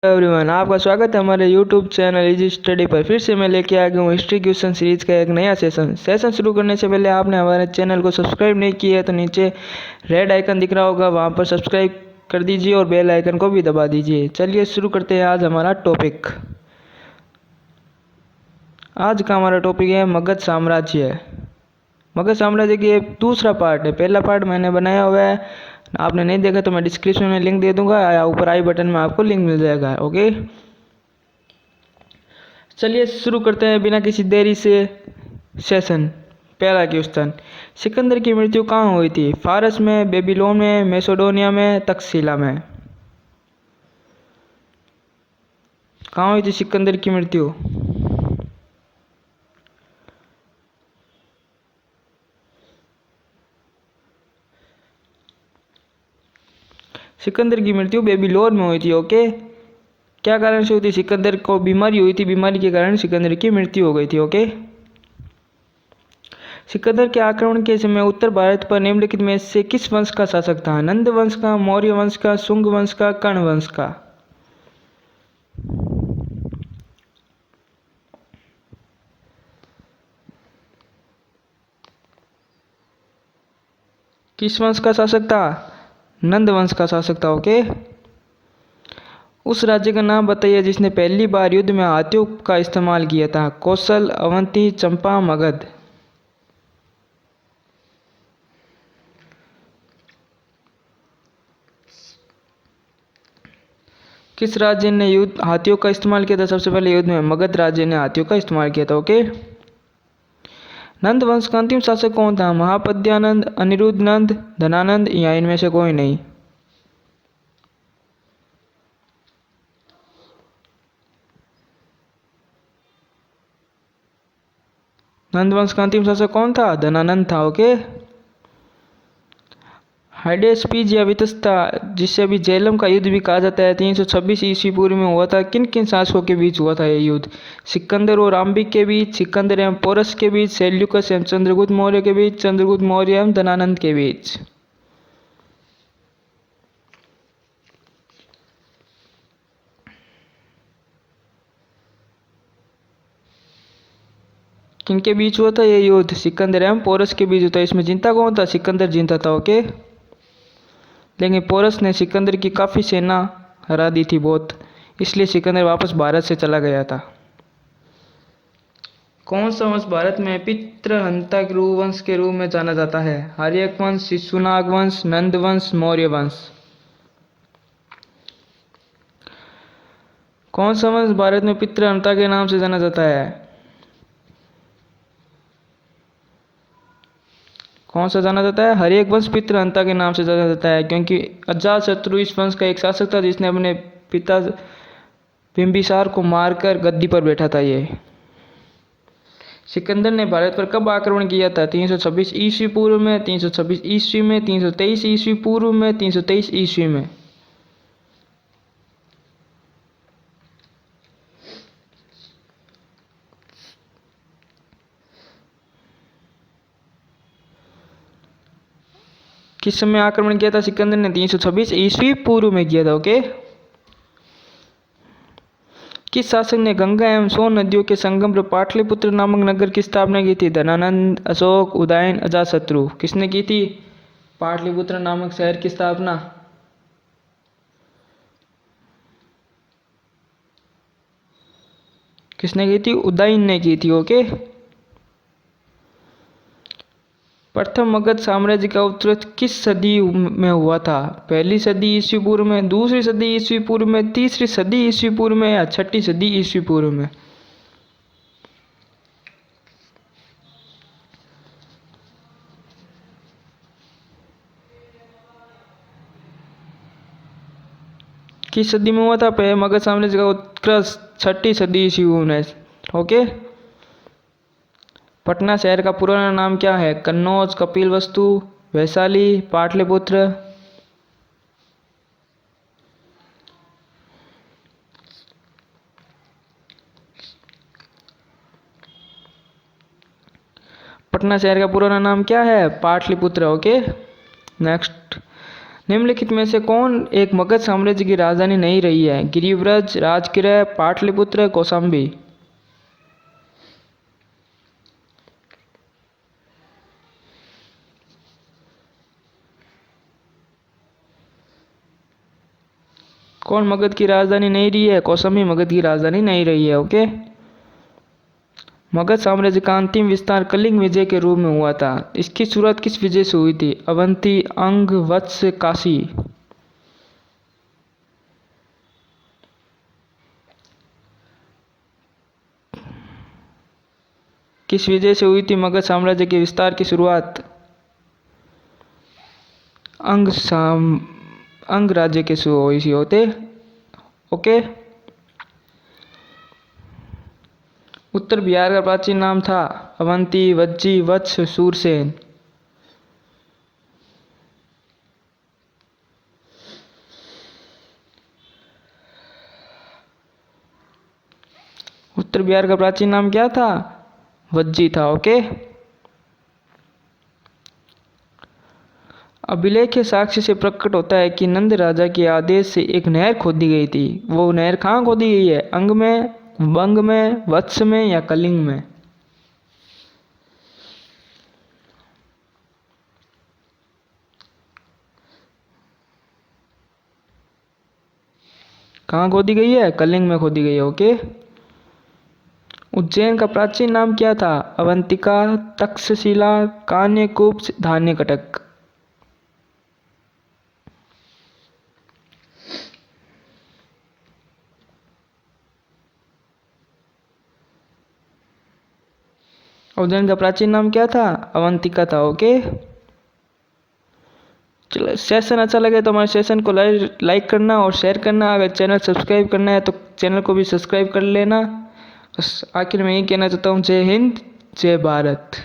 Everyone, आपका स्वागत है हमारे यूट्यूब चैनल इजी स्टडी पर। फिर से मैं लेके आ गया हूँ हिस्ट्री क्वेश्चन सीरीज का एक नया सेशन शुरू करने से पहले आपने हमारे चैनल को सब्सक्राइब नहीं किया है तो नीचे रेड आइकन दिख रहा होगा, वहाँ पर सब्सक्राइब कर दीजिए और बेल आइकन को भी दबा दीजिए। चलिए शुरू करते हैं आज हमारा टॉपिक। आज का हमारा टॉपिक है मगध साम्राज्य। मगध साम्राज्य की एक दूसरा पार्ट है। पहला पार्ट मैंने बनाया हुआ है, आपने नहीं देखा तो मैं डिस्क्रिप्शन में लिंक दे दूंगा या ऊपर आई बटन में आपको लिंक मिल जाएगा। ओके, चलिए शुरू करते हैं बिना किसी देरी से सेशन। पहला क्वेश्चन, सिकंदर की मृत्यु कहाँ हुई थी? फारस में, बेबीलोन में, मैसेडोनिया में, तक्षशिला में? कहाँ हुई थी सिकंदर की मृत्यु? सिकंदर की मृत्यु बेबीलोन में हुई थी। ओके, क्या कारण से हुई थी? सिकंदर को बीमारी हुई थी, बीमारी के कारण सिकंदर की मृत्यु हो गई थी। ओके, सिकंदर के आक्रमण के समय उत्तर भारत पर निम्नलिखित में से किस वंश का शासक था? नंद वंश का, मौर्य वंश का, शुंग वंश का, कर्ण वंश का? किस वंश का शासक था? नंद वंश का शासक था। ओके, उस राज्य का नाम बताइए जिसने पहली बार युद्ध में हाथियों का इस्तेमाल किया था? कौशल, अवंती, चंपा, मगध? किस राज्य ने युद्ध हाथियों का इस्तेमाल किया था? सबसे पहले युद्ध में मगध राज्य ने हाथियों का इस्तेमाल किया था। ओके, नंद वंश का अंतिम शासक कौन था? महापद्यानंद, अनिरुद्ध नंद, धनानंद या इनमें से कोई नहीं? नंद वंश का अंतिम शासक कौन था? धनानंद था। ओके, हाइडेस्पीज या वितस्ता, जिससे अभी झेलम का युद्ध भी कहा जाता है, 326 ईस्वी पूर्व में हुआ था। किन किन शासकों के बीच हुआ था यह युद्ध? सिकंदर और आम्बिक के बीच, सिकंदर एवं पोरस के बीच, सेल्यूकस एवं चंद्रगुप्त मौर्य के बीच, चंद्रगुप्त मौर्य एवं धनानंद के बीच? किनके बीच हुआ था यह युद्ध? सिकंदर एवं पोरस के बीच होता है। इसमें जीता कौन था? सिकंदर जीता था। ओके, लेकिन पोरस ने सिकंदर की काफ़ी सेना हरा दी थी बहुत, इसलिए सिकंदर वापस भारत से चला गया था। कौन सा वंश भारत में पितृहंता वंश के रूप में जाना जाता है? आर्यक वंश, शिशुनाग वंश, नंद वंश, मौर्य वंश? कौन सा वंश भारत में पितृहंता के नाम से जाना जाता है? कौन सा जाना जाता है? हरेक वंश पितृहंता के नाम से जाना जाता है, क्योंकि अजातशत्रु इस वंश का एक शासक था जिसने अपने पिता बिंबिसार को मारकर गद्दी पर बैठा था। ये सिकंदर ने भारत पर कब आक्रमण किया था? 326 ईस्वी पूर्व में, 326 ईस्वी में, 323 ईस्वी पूर्व में, 323 ईस्वी में? किस समय आक्रमण किया था सिकंदर ने? 326 ईस्वी पूर्व में किया था। ओके, किस शासक ने गंगा एवं सोन नदियों के संगम पर पाटलिपुत्र नामक नगर की स्थापना की थी? धनानंद, अशोक, उदयन, अजातशत्रु? किसने की थी पाटलिपुत्र नामक शहर की स्थापना? किसने की थी? उदयन ने की थी। ओके, प्रथम मगध साम्राज्य का उत्कर्ष किस सदी में हुआ था? पहली सदी ईस्वी पूर्व में, दूसरी सदी ईस्वी पूर्व में, तीसरी सदी ईस्वी पूर्व में या छठी सदी ईस्वी पूर्व में? किस सदी में हुआ था मगध साम्राज्य का उत्कर्ष? छठी सदी ईस्वी पूर्व में। ओके, पटना शहर का पुराना नाम क्या है? कन्नौज, कपिलवस्तु, वैशाली, पाटलिपुत्र? पटना शहर का पुराना नाम क्या है? पाटलिपुत्र। ओके, नेक्स्ट निम्नलिखित में से कौन एक मगध साम्राज्य की राजधानी नहीं रही है? गिरिव्रज, राजगृह, पाटलिपुत्र, कौशाम्बी। कौन मगध की राजधानी नहीं रही है? कौशाम्बी मगध की राजधानी नहीं रही है। ओके। मगध साम्राज्य का अंतिम विस्तार कलिंग विजय के रूप में हुआ था। इसकी शुरुआत किस विजय से हुई थी? अवंती, अंग, वत्स, काशी। किस विजय से हुई थी मगध साम्राज्य के विस्तार की शुरुआत? अंग राज्य के शुरू हुई थी। होते। ओके। उत्तर बिहार का प्राचीन नाम था अवंती, वज्जी, वत्स, सूरसेन। उत्तर बिहार का प्राचीन नाम क्या था? वज्जी था। ओके। अभिलेख साक्ष्य से प्रकट होता है कि नंद राजा के आदेश से एक नहर खोदी गई थी। वो नहर कहाँ खोदी गई है? अंग में, वंग में, वत्स में या कलिंग में? कहाँ खोदी गई है? कलिंग में खोदी गई है। ओके। उज्जैन का प्राचीन नाम क्या था? अवंतिका, तक्षशिला, कान्यकूप, धान्यकटक। उज्जैन का प्राचीन नाम क्या था? अवंतिका था। ओके। चलो, सेशन अच्छा लगे तो हमारे सेशन को लाइक करना और शेयर करना। अगर चैनल सब्सक्राइब करना है तो चैनल को भी सब्सक्राइब कर लेना। बस आखिर में यही कहना चाहता हूँ, जय हिंद, जय भारत।